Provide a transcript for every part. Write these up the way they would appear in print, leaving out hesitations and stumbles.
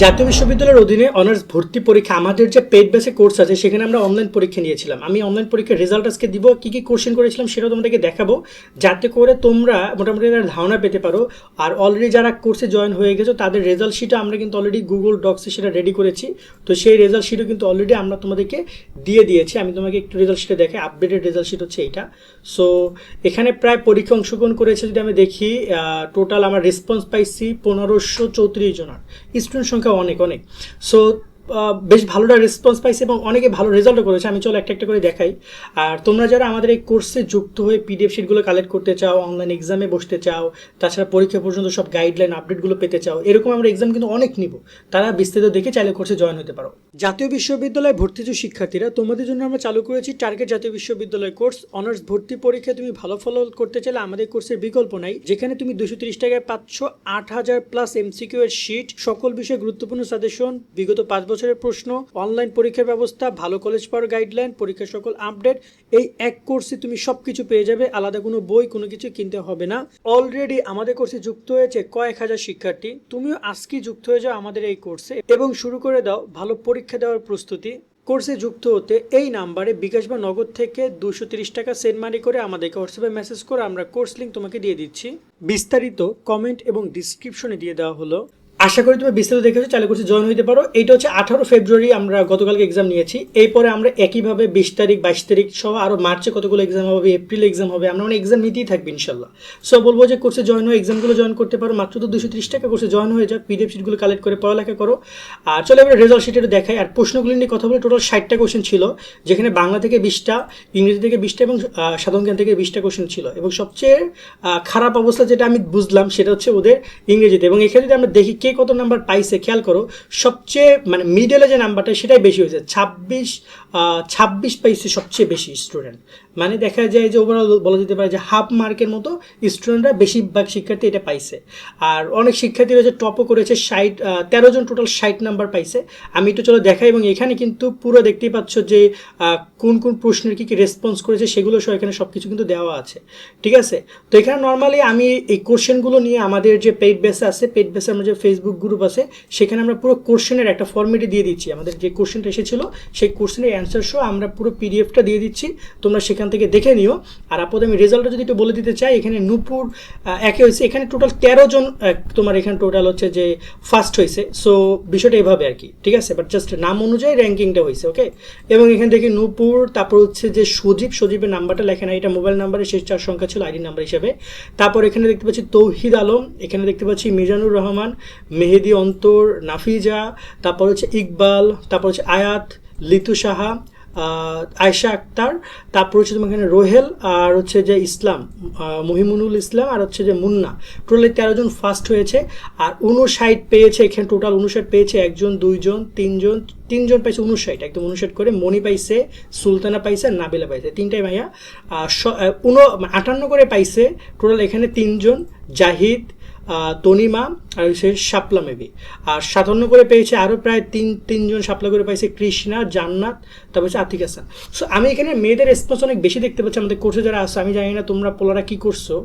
জাতীয় বিশ্ববিদ্যালয়ের অধীনে অনার্স ভর্তি পরীক্ষা আমাদের যে পেইড বেসে কোর্স আছে সেখানে আমরা অনলাইন পরীক্ষা নিয়েছিলাম। আমি অনলাইন পরীক্ষার রেজাল্ট আজকে দিব, কী কী কোশ্চেন করেছিলাম সেটাও তোমাদেরকে দেখাবো, যাতে করে তোমরা মোটামুটি একটা ধারণা পেতে পারো। আর অলরেডি যারা কোর্সে জয়েন হয়ে গেছো তাদের রেজাল্ট শিটও আমরা কিন্তু অলরেডি গুগল ডক্সে সেটা রেডি করেছি। তো সেই রেজাল্ট শিটও কিন্তু অলরেডি আমরা তোমাদেরকে দিয়ে দিয়েছি। আমি তোমাকে একটু রেজাল্ট শিটে দেখাই। আপডেটেড রেজাল্ট শিট হচ্ছে এইটা। সো এখানে প্রায় পরীক্ষা অংশগ্রহণ করেছে যদি আমি দেখি, টোটাল আমার রেসপন্স পাইছি 1534 জনের। স্টুডেন্ট সংখ্যা অনেক অনেক। সো বেশ ভালোটা রেসপন্স পাইছে এবং অনেকে ভালো রেজাল্টও করেছে। আমি চলো একটা একটা করে দেখাই। আর তোমরা যারা আমাদের এই কোর্সে যুক্ত হয়ে পিডিএফ শিটগুলো কালেক্ট করতে চাও, অনলাইন এক্সামে বসতে চাও, তাছাড়া পরীক্ষা পর্যন্ত সব গাইডলাইন আপডেটগুলো পেতে চাও, এরকম আমরা এক্সাম কিন্তু অনেক নিব, তারা বিস্তারিত দেখে চাইলে কোর্সে জয়েন হতে পারো। জাতীয় বিশ্ববিদ্যালয়ে ভর্তিজ শিক্ষার্থীরা, তোমাদের জন্য আমরা চালু করেছি টার্গেট জাতীয় বিশ্ববিদ্যালয় কোর্স। অনার্স ভর্তি পরীক্ষায় তুমি ভালো ফল করতে চাইলে আমাদের কোর্সের বিকল্প নাই, যেখানে তুমি 230 টাকায় পাচ্ছ 8000 প্লাস এমসিকিউ এর শিট, সকল বিষয়ে গুরুত্বপূর্ণ সাজেশন, বিগত 5 বছরের প্রশ্ন, অনলাইন পরীক্ষার ব্যবস্থা, ভালো কলেজ পাওয়ার গাইডলাইন, পরীক্ষার সকল আপডেট। এই এক কোর্সে তুমি সবকিছু পেয়ে যাবে, আলাদা কোনো বই কোনো কিছু কিনতে হবে না। অলরেডি আমাদের কোর্সে যুক্ত হয়েছে কয়েক হাজার শিক্ষার্থী। তুমিও আজকে যুক্ত হয়ে যাও আমাদের এই কোর্সে এবং শুরু করে দাও ভালো পরীক্ষা দেওয়ার প্রস্তুতি। কোর্সে যুক্ত হতে এই নাম্বারে বিকাশ বা নগদ থেকে 230 টাকা সেন্ড মানি করে আমাদেরকে হোয়াটসঅ্যাপে মেসেজ করে আমরা কোর্স লিঙ্ক তোমাকে দিয়ে দিচ্ছি। বিস্তারিত কমেন্ট এবং ডিসক্রিপশনে দিয়ে দেওয়া হলো। আশা করি তুমি বিস্তারিত দেখেছো, চাইলে কোর্সে জয়েন হতে পারো। এইটা হচ্ছে 18 ফেব্রুয়ারি আমরা গতকালকে এক্সাম নিয়েছি। এরপরে আমরা একইভাবে 20 তারিখ 22 তারিখ সহ আরও মার্চে কতগুলো এক্সাম হবে, এপ্রিলে এক্সাম হবে, আমরা মানে এক্সাম নিতেই থাকবো ইনশাল্লাহ। সো বলবো যে কোর্সে জয়েন হয়ে এক্সামগুলো জয়েন করতে পারো, মাত্র তো 230 টাকা। কোর্সে জয়েন হয়ে যাও, পিডিএফ শিটগুলো কালেক্ট করে পড়ালেখা করো। আর চলো এবার রেজাল্ট শিটের দেখাই। আর প্রশ্নগুলি নিয়ে কথা বলে টোটাল 60টা কোশ্চেন ছিল, যেখানে বাংলা থেকে 20টা, ইংরেজি থেকে 20টা এবং সাধারণ জ্ঞান থেকে 20টা কোশ্চেন ছিল। এবং সবচেয়ে খারাপ অবস্থা যেটা আমি বুঝলাম সেটা হচ্ছে ওদের ইংরেজিতে। এবং এখানে যদি আমরা দেখি কে কত নাম্বার পাইছে, খেয়াল করো, সবচেয়ে মানে মিডলে যে নাম্বারটা সেটাই বেশি হয়েছে, 26 পাইছে সবচেয়ে বেশি স্টুডেন্ট। মানে দেখা যায় যে ওভারঅল বলা যেতে পারে যে হাফ মার্কের মতো স্টুডেন্টরা, বেশিরভাগ শিক্ষার্থী এটা পাইছে। আর অনেক শিক্ষার্থী রয়েছে টপও করেছে, 13 জন টোটাল 60 নাম্বার পাইছে। আমি একটু চলো দেখাই। এবং এখানে কিন্তু পুরো দেখতেই পাচ্ছ যে কোন কোন প্রশ্নের কী কী রেসপন্স করেছে সেগুলো সহ এখানে সব কিছু কিন্তু দেওয়া আছে, ঠিক আছে। তো এখানে নর্মালি আমি এই কোশ্চেনগুলো নিয়ে আমাদের যে পেইড বেসে আছে, পেইড বেসে আমার যে ফেসবুক গ্রুপ আছে সেখানে আমরা পুরো কোশ্চেনের একটা ফর্মেটে দিয়ে দিচ্ছি। আমাদের যে কোশ্চেনটা এসেছিল সেই কোশ্চেনের অ্যান্সার সহ আমরা পুরো পিডিএফটা দিয়ে দিচ্ছি, তোমরা সেখান থেকে দেখে নিও। আর আপাতত আমি রেজাল্টটা যদি একটু বলে দিতে চাই, এখানে নূপুর একে হয়েছে, এখানে টোটাল 13 জন তোমার এখানে টোটাল হচ্ছে যে ফার্স্ট হয়েছে। সো বিষয়টা এইভাবে আর কি, ঠিক আছে। বাট জাস্ট নাম অনুযায়ী র্যাঙ্কিংটা হয়েছে, ওকে। এবং এখানে দেখি নূপুর, তারপর হচ্ছে যে সজীবের নাম্বারটা লেখা না, এটা মোবাইল নাম্বারের শেষ 4 সংখ্যা ছিল আইডি নাম্বার হিসেবে। তারপর এখানে দেখতে পাচ্ছি তৌহিদ আলম, এখানে দেখতে পাচ্ছি মিজানুর রহমান, মেহেদি অন্তর, নাফিজা, তারপর হচ্ছে ইকবাল, তারপর হচ্ছে আয়াত, লিতু সাহা, আয়শা আক্তার, তারপর হচ্ছে তোমার এখানে রোহেল, আর হচ্ছে যে ইসলাম, মহিমুনুল ইসলাম, আর হচ্ছে যে মুন্না। টোটাল 13 জন ফার্স্ট হয়েছে। আর 59 পেয়েছে এখানে, টোটাল 59 পেয়েছে, 1 জন 2 জন 3 জন পাইছে 59, একদম 59 করে। মনি পাইছে, সুলতানা পাইছে, আর নাবিলা পাইছে, তিনটাই ভাইয়া। 58 করে পাইছে টোটাল এখানে 3 জন, জাহিদ, তনিমা, আর হচ্ছে শাপলা মেবি। আর 57 করে পেয়েছে আরও প্রায় তিন জন শাপলা করে পাইছে, কৃষ্ণা, জান্নাত, তারপর হচ্ছে আতিক হাসান। সো আমি এখানে মেয়েদের রেসপন্স অনেক বেশি দেখতে পাচ্ছি আমাদের কোর্সে যারা আসছে। আমি জানি না তোমরা পোলারা কী করছো,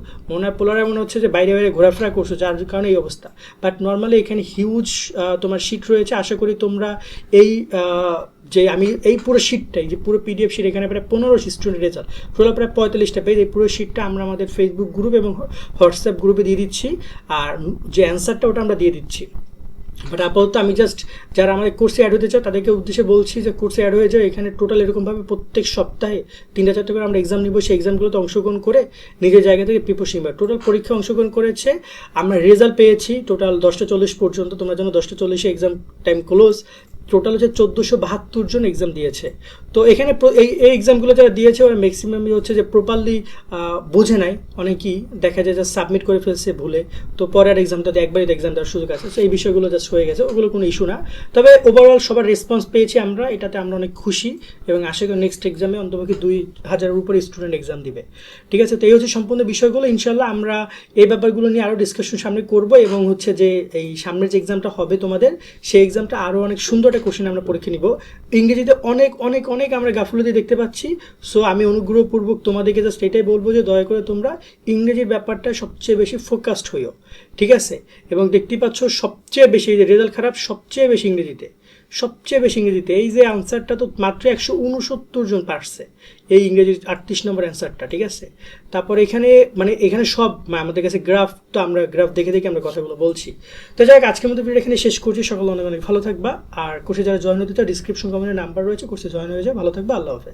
পোলারা মনে হচ্ছে যে বাইরে বাইরে ঘোরাফেরা করছো, যার কারণে এই অবস্থা। বাট নর্মালি এখানে হিউজ তোমার শিট রয়েছে। আশা করি তোমরা এই যে আমি এই পুরো শিটটাই, যে পুরো পিডিএফ শিট, এখানে প্রায় 15 স্টুডেন্ট রেজাল্ট, টোটাল প্রায় 45টা পেজ। এই পুরো শিটটা আমরা আমাদের ফেসবুক গ্রুপ এবং হোয়াটসঅ্যাপ গ্রুপে দিয়ে দিচ্ছি। আর যে অ্যান্সারটা ওটা আমরা দিয়ে দিচ্ছি। বাট আপাতত আমি জাস্ট যারা আমাদের কোর্সে অ্যাড হতে চাও তাদেরকে উদ্দেশ্যে বলছি যে কোর্সে অ্যাড হয়ে যাও। এখানে টোটাল এরকমভাবে প্রত্যেক সপ্তাহে 3টা-4টা করে আমরা এক্সাম নিব। সেই এক্সামগুলোতে অংশগ্রহণ করে নিজের জায়গা থেকে প্রিপারেশন নিব। টোটাল পরীক্ষা অংশগ্রহণ করেছে, আমরা রেজাল্ট পেয়েছি টোটাল 10টা 40 পর্যন্ত। তোমরা জানো 10টা 40 এক্সাম টাইম ক্লোজ। টোটাল হচ্ছে 1472 জন এক্সাম দিয়েছে। তো এখানে এই এক্সামগুলো যারা দিয়েছে ওরা ম্যাক্সিমামই হচ্ছে যে প্রপারলি বোঝে নাই, অনেকেই দেখা যায় যে সাবমিট করে ফেলছে ভুলে। তো পরের এক্সামটাতে একবারই এক্সাম দেওয়ার সুযোগ আছে। সো এই বিষয়গুলো জাস্ট হয়ে গেছে, ওগুলো কোনো ইস্যু না। তবে ওভারঅল সবার রেসপন্স পেয়েছি আমরা, এটাতে আমরা অনেক খুশি এবং আশা করি নেক্সট এক্সামে অন্তপক্ষে 2000-এর উপরে স্টুডেন্ট এক্সাম দিবে, ঠিক আছে। তো এই হচ্ছে সম্পূর্ণ বিষয়গুলো। ইনশাল্লাহ আমরা এই ব্যাপারগুলো নিয়ে আরও ডিসকাশন সামনে করবো এবং হচ্ছে যে এই সামনের যে এক্সামটা হবে তোমাদের, সেই এক্সামটা আরও অনেক সুন্দর কোশ্চেন আমরা পরীক্ষা নিব। ইংরেজিতে অনেক অনেক অনেক আমরা গাফিলতি দেখতে পাচ্ছি। সো আমি অনুগ্রহপূর্বক তোমাদেরকে জাস্ট এটাই বলবো যে দয়া করে তোমরা ইংরেজির ব্যাপারটা সবচেয়ে বেশি ফোকাসড হইও, ঠিক আছে, এবং দেখতেই পাচ্ছ সবচেয়ে বেশি রেজাল্ট খারাপ সবচেয়ে বেশি ইংরেজিতে, সবচেয়ে বেশি ইংরেজিতে। এই যে আনসারটা তো মাত্র 169 জন পারছে, এই ইংরেজির 38 নম্বর অ্যান্সারটা, ঠিক আছে। তারপর এখানে মানে এখানে সব আমাদের কাছে গ্রাফ, তো আমরা গ্রাফ দেখে দেখে আমরা কথাগুলো বলছি। তো যাই হোক, আজকের মতো ভিডিও এখানে শেষ করছি। সকলে অনেক অনেক ভালো থাকবা। আর কোর্সে যারা জয়েন হতে চাও ডিসক্রিপশন কমেন্টে নাম্বার রয়েছে, কোর্সে জয়েন হয়ে যাও। ভালো থাকবা, আল্লাহ হাফেজ।